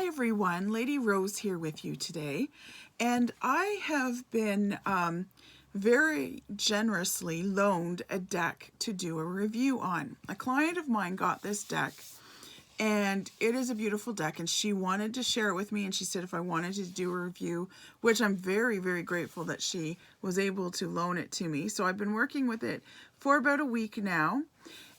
Hi everyone, Lady Rose here with you today, and I have been very generously loaned a deck to do a review on. A client of mine got this deck, and it is a beautiful deck, and she wanted to share it with me, and she said if I wanted to do a review, which I'm very, very grateful that she was able to loan it to me. So I've been working with it for about a week now.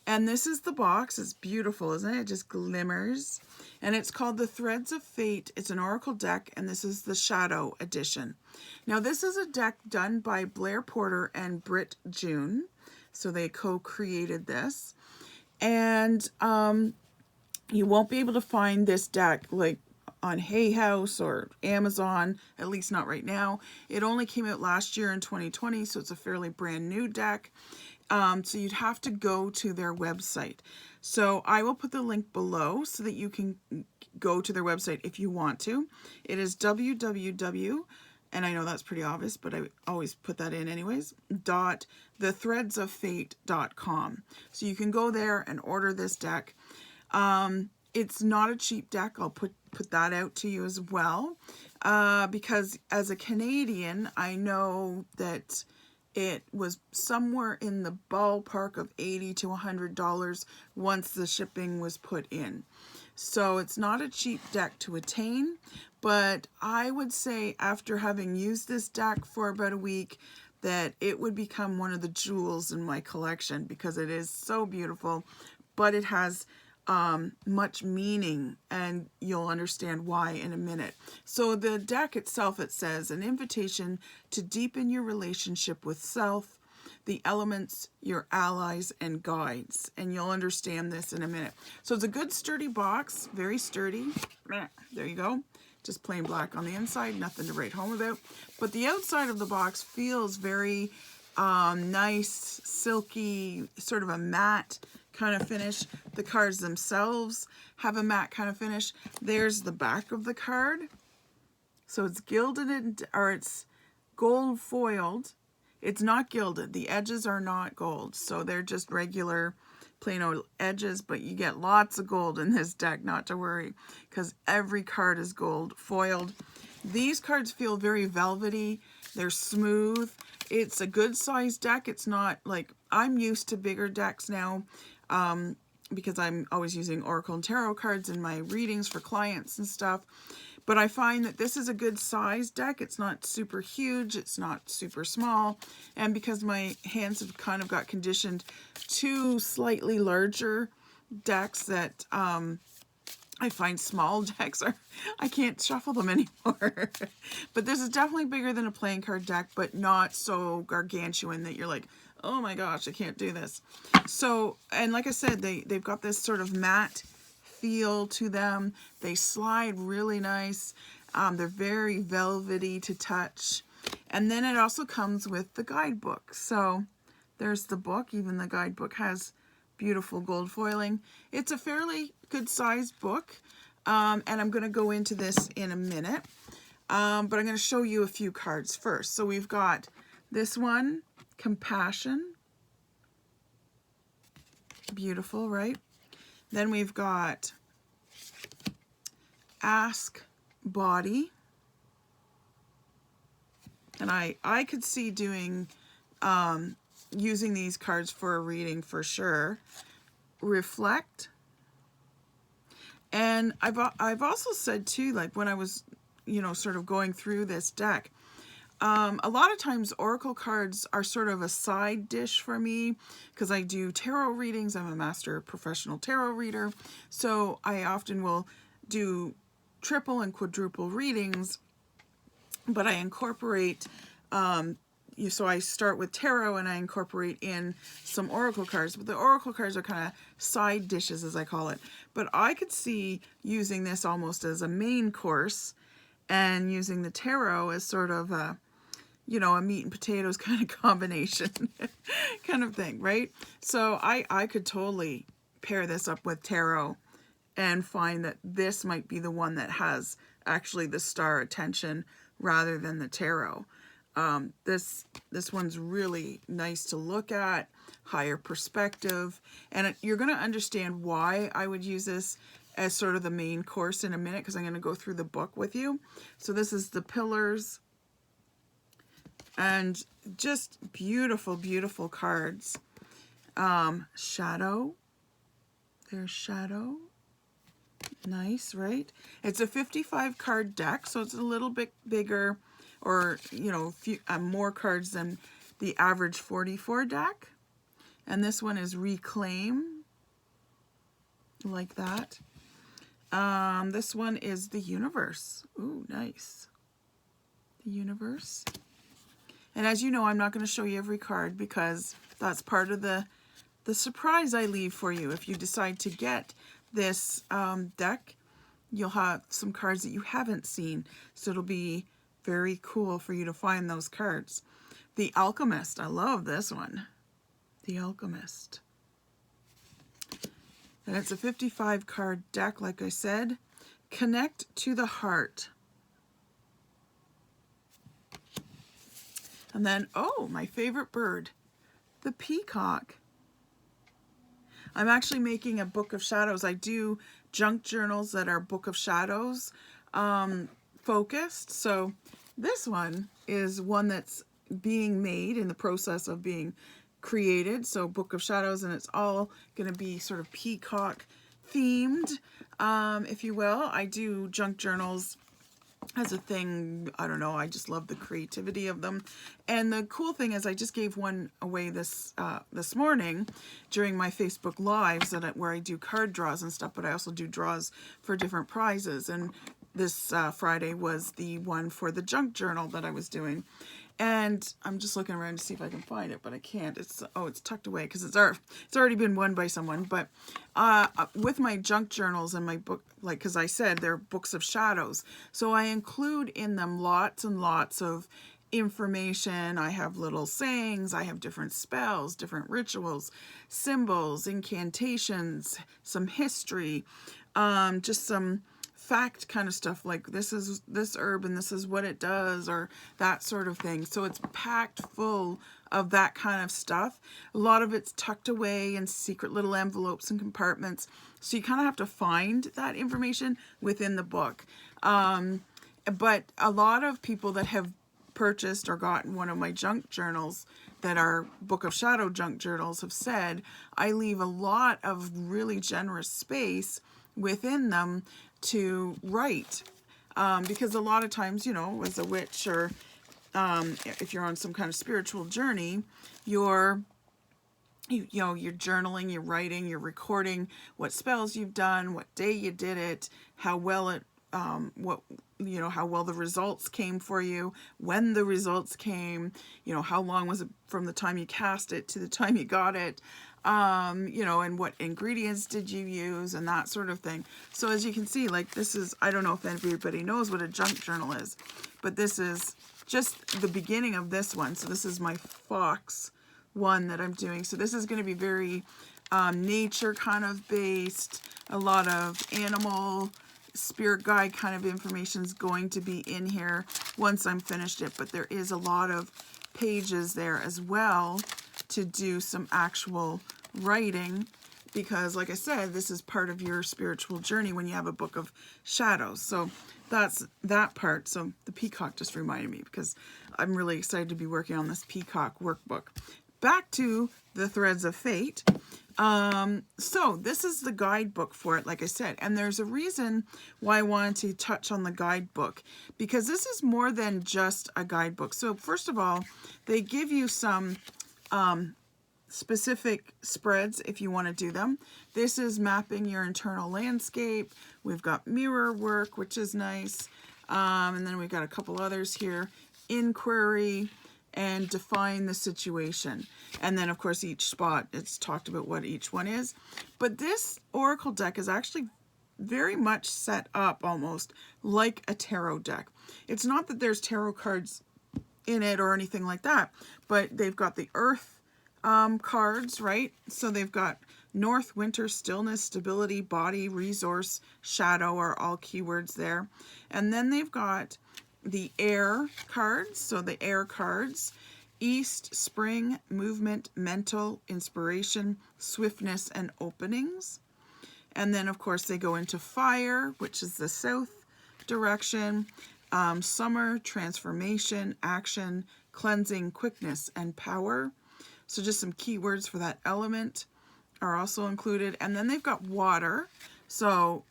And this is the box. It's beautiful, isn't it? It just glimmers. And it's called The Threads of Fate. It's an oracle deck, and this is the Shadow Edition. Now, this is a deck done by Blair Porter and Britt June. So they co-created this. And you won't be able to find this deck like on Hay House or Amazon, at least not right now. It only came out last year in 2020, so it's a fairly brand new deck. So you'd have to go to their website. So I will put the link below so that you can go to their website if you want to. It is www, and I know that's pretty obvious, but I always put that in anyways, .thethreadsoffate.com. So you can go there and order this deck. It's not a cheap deck. I'll put that out to you as well. Because as a Canadian, I know that it was somewhere in the ballpark of $80 to $100 once the shipping was put in. So it's not a cheap deck to attain, but I would say after having used this deck for about a week that it would become one of the jewels in my collection because it is so beautiful, but it has much meaning, and you'll understand why in a minute. So the deck itself, it says, an invitation to deepen your relationship with self, the elements, your allies, and guides. And you'll understand this in a minute. So it's a good sturdy box, very sturdy. There you go. Just plain black on the inside, nothing to write home about. But the outside of the box feels very nice, silky, sort of a matte kind of finish. The cards themselves have a matte kind of finish. There's the back of the card. So it's gilded, or it's gold foiled. It's not gilded. The edges are not gold. So they're just regular plain old edges, but you get lots of gold in this deck, not to worry, because every card is gold foiled. These cards feel very velvety. They're smooth. It's a good sized deck. It's not like, I'm used to bigger decks now because I'm always using Oracle and Tarot cards in my readings for clients and stuff. But I find that this is a good size deck. It's not super huge. It's not super small. And because my hands have kind of got conditioned to slightly larger decks that I find small decks I can't shuffle them anymore. But this is definitely bigger than a playing card deck, but not so gargantuan that you're like, oh my gosh, I can't do this. So, and like I said, they've got this sort of matte feel to them. They slide really nice. They're very velvety to touch. And then it also comes with the guidebook. So there's the book. Even the guidebook has beautiful gold foiling. It's a fairly good sized book. And I'm going to go into this in a minute. But I'm going to show you a few cards first. So we've got this one, Compassion. Beautiful, right? Then we've got Ask Body. And I could see doing using these cards for a reading for sure. Reflect. And I've also said too, like when I was, sort of going through this deck, a lot of times oracle cards are sort of a side dish for me because I do tarot readings. I'm a master professional tarot reader. So I often will do triple and quadruple readings, but I incorporate, so I start with tarot and I incorporate in some oracle cards, but the oracle cards are kind of side dishes, as I call it. But I could see using this almost as a main course and using the tarot as sort of a meat and potatoes kind of combination kind of thing, right? So I could totally pair this up with tarot and find that this might be the one that has actually the star attention rather than the tarot. This one's really nice to look at, higher perspective, and you're going to understand why I would use this as sort of the main course in a minute, because I'm going to go through the book with you. So this is the pillars, and just beautiful, beautiful cards. Shadow. There's shadow. Nice, right? It's a 55 card deck, so it's a little bit bigger, or, you know, more cards than the average 44 deck. And this one is Reclaim, like that. This one is the Universe. Ooh, nice. The Universe. And as you know, I'm not going to show you every card because that's part of the surprise I leave for you. If you decide to get this deck, you'll have some cards that you haven't seen. So it'll be very cool for you to find those cards. The Alchemist. I love this one. The Alchemist. And it's a 55 card deck, like I said. Connect to the Heart. And then, oh, my favorite bird, the peacock. I'm actually making a Book of Shadows. I do junk journals that are Book of Shadows focused. So this one is one that's being made, in the process of being created. So Book of Shadows, and it's all going to be sort of peacock themed, if you will. I do junk journals as a thing. I don't know, I just love the creativity of them. And the cool thing is I just gave one away this morning during my Facebook lives, where I do card draws and stuff, but I also do draws for different prizes. And this Friday was the one for the junk journal that I was doing. And I'm just looking around to see if I can find it, but I can't. It's tucked away because it's already been won by someone. But with my junk journals and my book, like, because I said they're books of shadows, so I include in them lots and lots of information. I have little sayings, I have different spells, different rituals, symbols, incantations, some history, just some fact kind of stuff, like this is this herb and this is what it does, or that sort of thing. So it's packed full of that kind of stuff. A lot of it's tucked away in secret little envelopes and compartments, so you kind of have to find that information within the book. But a lot of people that have purchased or gotten one of my junk journals that are Book of Shadow junk journals have said I leave a lot of really generous space within them to write, because a lot of times, you know, as a witch, or if you're on some kind of spiritual journey, you're journaling, you're writing, you're recording what spells you've done, what day you did it, how well it how well the results came for you, when the results came, how long was it from the time you cast it to the time you got it, and what ingredients did you use, and that sort of thing. So as you can see, like, this is, I don't know if everybody knows what a junk journal is, but this is just the beginning of this one. So this is my fox one that I'm doing. So this is going to be very nature kind of based. A lot of animal spirit guide kind of information is going to be in here once I'm finished it, but there is a lot of pages there as well to do some actual writing, because like I said, this is part of your spiritual journey when you have a Book of Shadows. So that's that part. So the peacock just reminded me, because I'm really excited to be working on this peacock workbook. Back to the Threads of Fate. So this is the guidebook for it, like I said, and there's a reason why I wanted to touch on the guidebook, because this is more than just a guidebook. So first of all, they give you some specific spreads if you want to do them. This is mapping your internal landscape. We've got mirror work, which is nice, and then we've got a couple others here. Inquiry, and define the situation. And then of course each spot, it's talked about what each one is. But this oracle deck is actually very much set up almost like a tarot deck. It's not that there's tarot cards in it or anything like that, but they've got the earth cards, right? So they've got north, winter, stillness, stability, body, resource, shadow are all keywords there. And then they've got the air cards, so the air cards, east, spring, movement, mental, inspiration, swiftness, and openings. And then, of course, they go into fire, which is the south direction, summer, transformation, action, cleansing, quickness, and power. So just some keywords for that element are also included. And then they've got water. So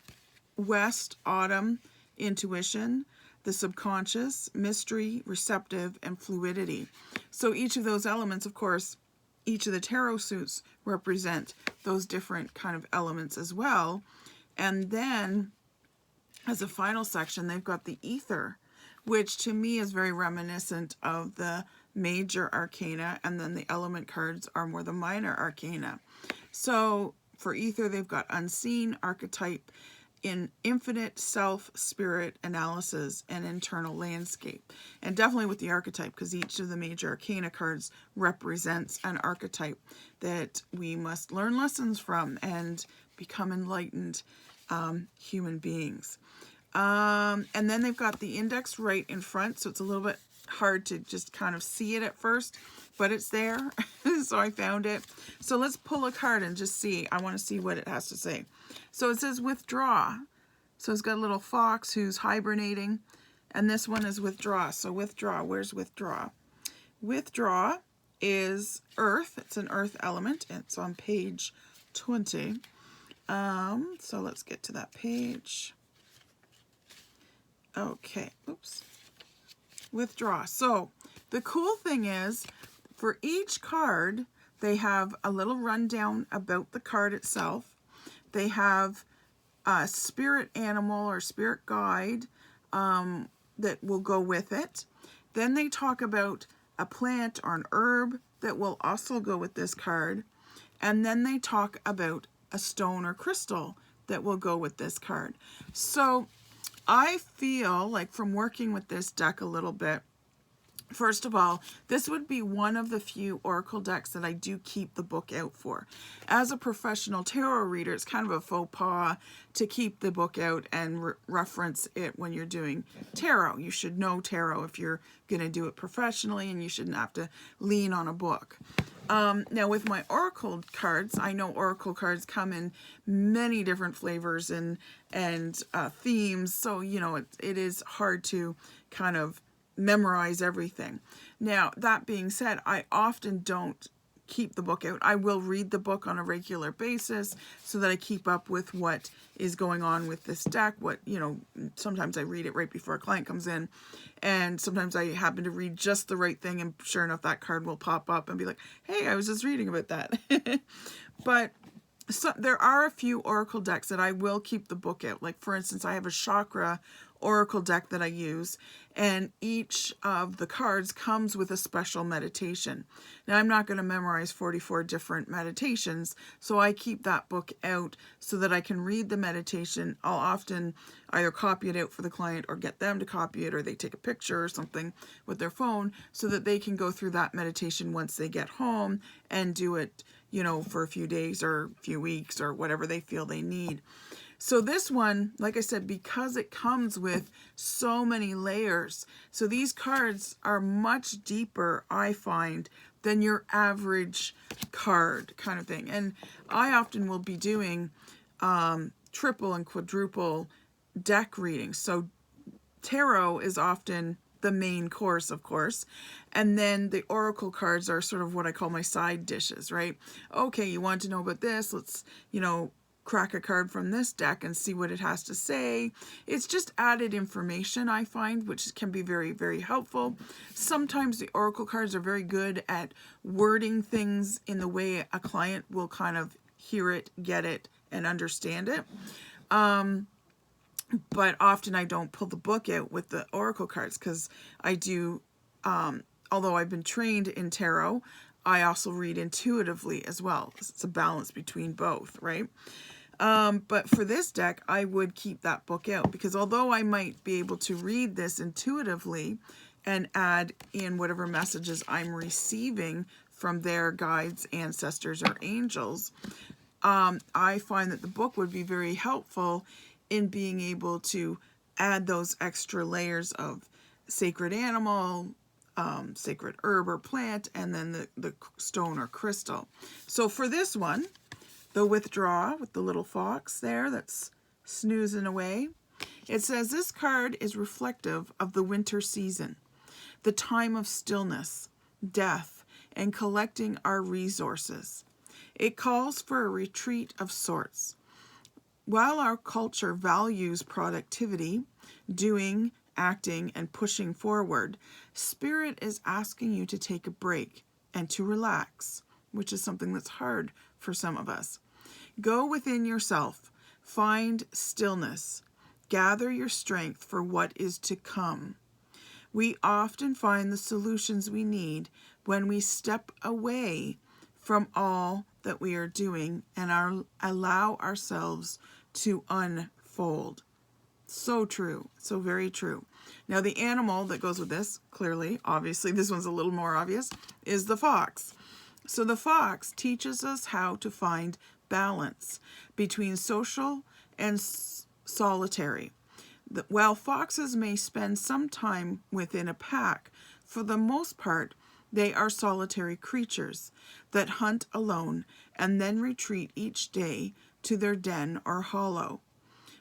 west, autumn, intuition, the subconscious, mystery, receptive, and fluidity. So each of those elements, of course, each of the tarot suits represent those different kind of elements as well. And then as a final section, they've got the ether, which to me is very reminiscent of the major arcana, and then the element cards are more the minor arcana. So for ether, they've got unseen, archetype, in infinite self, spirit, analysis, and internal landscape. And definitely with the archetype, because each of the major arcana cards represents an archetype that we must learn lessons from and become enlightened human beings. And then they've got the index right in front, so it's a little bit hard to just kind of see it at first, but it's there. So I found it. So let's pull a card and just see. I want to see what it has to say. So it says withdraw. So it's got a little fox who's hibernating, and this one is withdraw. So withdraw, where's withdraw? Withdraw is earth. It's an earth element. It's on page 20. So let's get to that page. Okay, oops. Withdraw. So the cool thing is, for each card, they have a little rundown about the card itself. They have a spirit animal or spirit guide that will go with it. Then they talk about a plant or an herb that will also go with this card. And then they talk about a stone or crystal that will go with this card. So I feel like from working with this deck a little bit, first of all, this would be one of the few oracle decks that I do keep the book out for. As a professional tarot reader, it's kind of a faux pas to keep the book out and reference it when you're doing tarot. You should know tarot if you're going to do it professionally, and you shouldn't have to lean on a book. Now with my oracle cards, I know oracle cards come in many different flavors and themes, so you know it is hard to kind of memorize everything. Now that being said, I often don't keep the book out. I will read the book on a regular basis so that I keep up with what is going on with this deck. What, you know, sometimes I read it right before a client comes in, and sometimes I happen to read just the right thing, and sure enough that card will pop up and be like, hey, I was just reading about that. But so there are a few oracle decks that I will keep the book out. Like for instance, I have a chakra oracle deck that I use, and each of the cards comes with a special meditation. Now I'm not going to memorize 44 different meditations, so I keep that book out so that I can read the meditation. I'll often either copy it out for the client or get them to copy it, or they take a picture or something with their phone so that they can go through that meditation once they get home and do it, you know, for a few days or a few weeks or whatever they feel they need. So this one, like I said, because it comes with so many layers, so these cards are much deeper, I find, than your average card kind of thing. And I often will be doing triple and quadruple deck readings. So tarot is often the main course, of course, and then the oracle cards are sort of what I call my side dishes, right? Okay, you want to know about this, let's, you know, crack a card from this deck and see what it has to say. It's just added information, I find, which can be very, very helpful. Sometimes the oracle cards are very good at wording things in the way a client will kind of hear it, get it, and understand it. But often I don't pull the book out with the oracle cards, because I do, although I've been trained in tarot, I also read intuitively as well. It's a balance between both, right? But for this deck, I would keep that book out, because although I might be able to read this intuitively and add in whatever messages I'm receiving from their guides, ancestors, or angels, I find that the book would be very helpful in being able to add those extra layers of sacred animal, sacred herb or plant, and then the stone or crystal. So for this one, the Withdraw with the little fox there that's snoozing away. It says this card is reflective of the winter season, the time of stillness, death, and collecting our resources. It calls for a retreat of sorts. While our culture values productivity, doing, acting, and pushing forward, Spirit is asking you to take a break and to relax, which is something that's hard for some of us. Go within yourself, find stillness, gather your strength for what is to come. We often find the solutions we need when we step away from all that we are doing and allow ourselves to unfold. So true. So very true. Now the animal that goes with this, clearly, obviously, this one's a little more obvious, is the fox. So the fox teaches us how to find balance between social and solitary. While foxes may spend some time within a pack, for the most part, they are solitary creatures that hunt alone and then retreat each day to their den or hollow.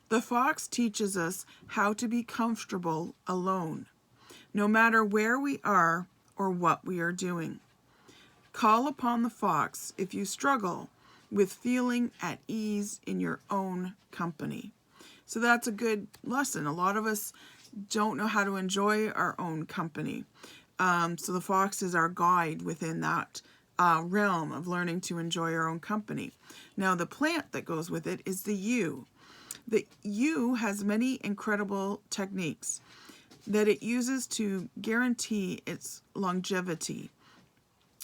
The fox teaches us how to be comfortable alone, no matter where we are or what we are doing. Call upon the fox if you struggle with feeling at ease in your own company. So that's a good lesson. A lot of us don't know how to enjoy our own company. So the fox is our guide within that realm of learning to enjoy our own company. Now the plant that goes with it is the yew. The yew has many incredible techniques that it uses to guarantee its longevity.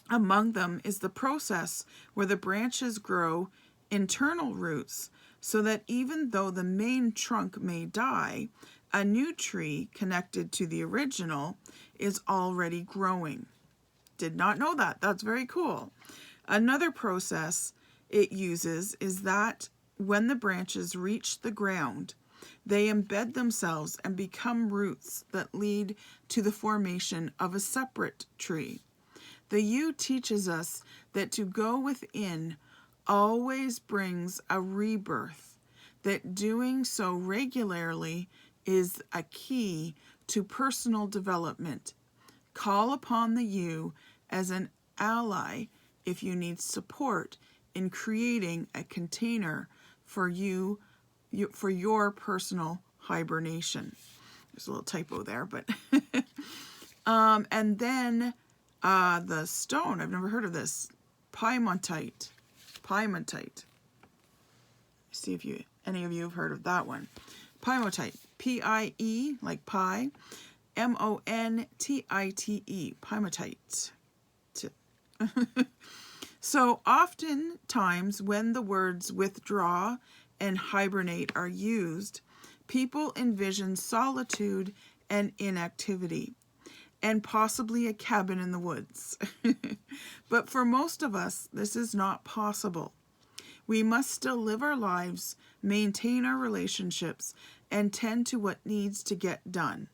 Among them is the process where the branches grow internal roots so that even though the main trunk may die, a new tree connected to the original is already growing. Did not know that. That's very cool. Another process it uses is that when the branches reach the ground, they embed themselves and become roots that lead to the formation of a separate tree. The yew teaches us that to go within always brings a rebirth, that doing so regularly is a key to personal development. Call upon the yew as an ally if you need support in creating a container for for your personal hibernation. There's a little typo there, but and then the stone, I've never heard of this, piemontite. See if any of you have heard of that one. Piemontite, P-I-E, like pie, M-O-N-T-I-T-E, piemontite. So oftentimes when the words withdraw and hibernate are used, people envision solitude and inactivity, and possibly a cabin in the woods. But for most of us, this is not possible. We must still live our lives, maintain our relationships, and tend to what needs to get done.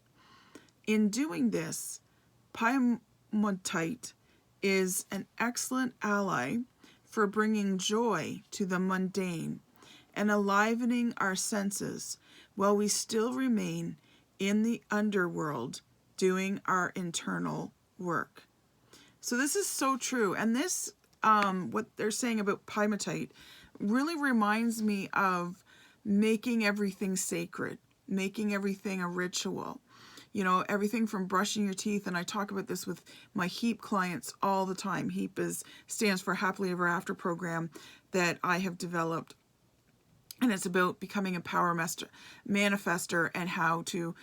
In doing this, piemontite is an excellent ally for bringing joy to the mundane and enlivening our senses while we still remain in the underworld doing our internal work. So this is so true. And this, what they're saying about piemontite really reminds me of making everything sacred, making everything a ritual. You know, everything from brushing your teeth, and I talk about this with my HEAP clients all the time. HEAP stands for Happily Ever After program that I have developed, and it's about becoming a power manifester and how to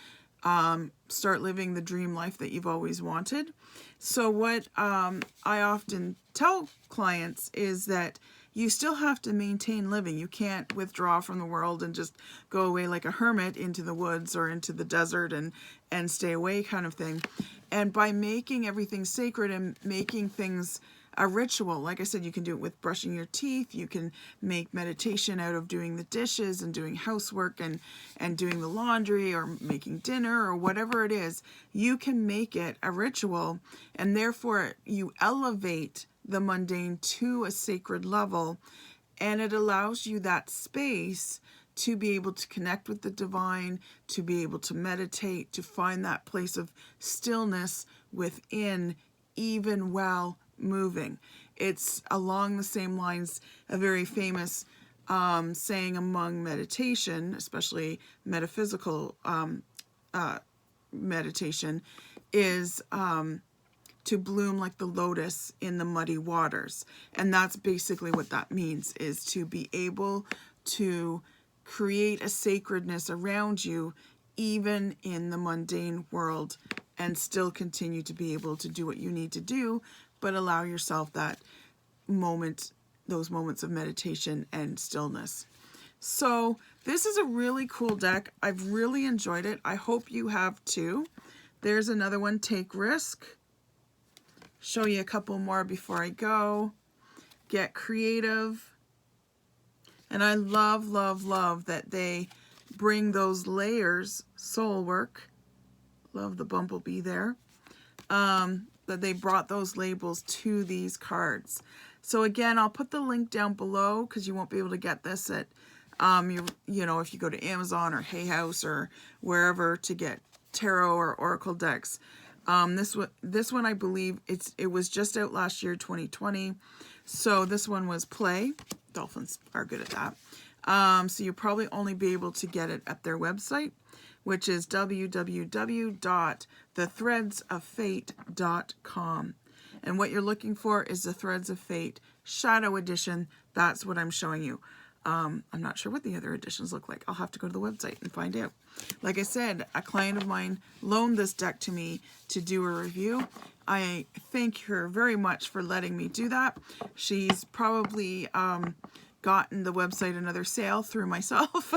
start living the dream life that you've always wanted. So what I often tell clients is that you still have to maintain living. You can't withdraw from the world and just go away like a hermit into the woods or into the desert and stay away kind of thing. And by making everything sacred and making things a ritual, like I said, you can do it with brushing your teeth. You can make meditation out of doing the dishes and doing housework and doing the laundry or making dinner or whatever it is. You can make it a ritual, and therefore you elevate the mundane to a sacred level, and it allows you that space to be able to connect with the divine, to be able to meditate, to find that place of stillness within, even while moving. It's along the same lines, a very famous saying among meditation, especially metaphysical meditation, is to bloom like the lotus in the muddy waters. And that's basically what that means, is to be able to create a sacredness around you, even in the mundane world, and still continue to be able to do what you need to do, but allow yourself that moment, those moments of meditation and stillness. So this is a really cool deck. I've really enjoyed it. I hope you have too. There's another one, Take Risk. Show you a couple more before I go. Get Creative. And I love, love, love that they bring those layers, soul work. Love the bumblebee there. That they brought those labels to these cards. So again, I'll put the link down below because you won't be able to get this at, you know, if you go to Amazon or Hay House or wherever to get tarot or oracle decks. This one I believe it was just out last year, 2020. So this one was Play. Dolphins are good at that. So you'll probably only be able to get it at their website, which is www.threadsoffate.com. And what you're looking for is the Threads of Fate Shadow Edition. That's what I'm showing you. I'm not sure what the other editions look like. I'll have to go to the website and find out. Like I said, a client of mine loaned this deck to me to do a review. I thank her very much for letting me do that. She's probably gotten the website another sale through myself.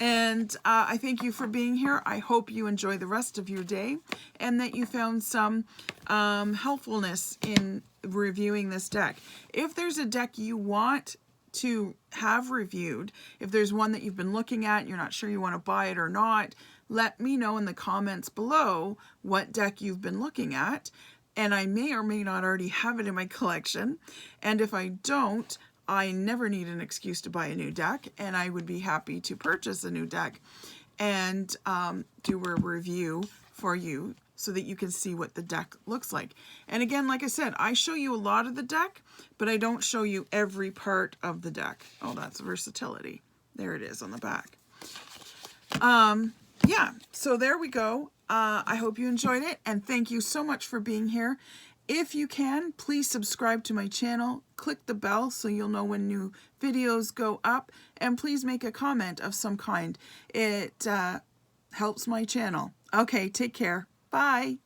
And I thank you for being here. I hope you enjoy the rest of your day and that you found some helpfulness in reviewing this deck. If there's a deck you want to have reviewed, if there's one that you've been looking at, you're not sure you want to buy it or not, let me know in the comments below what deck you've been looking at, and I may or may not already have it in my collection. And if I don't, I never need an excuse to buy a new deck, and I would be happy to purchase a new deck and do a review for you so that you can see what the deck looks like. And again, like I said, I show you a lot of the deck, but I don't show you every part of the deck. Oh, that's versatility. There it is on the back. Yeah, so there we go. I hope you enjoyed it, and thank you so much for being here. If you can, please subscribe to my channel, click the bell so you'll know when new videos go up, and please make a comment of some kind. It helps my channel. Okay, take care. Bye.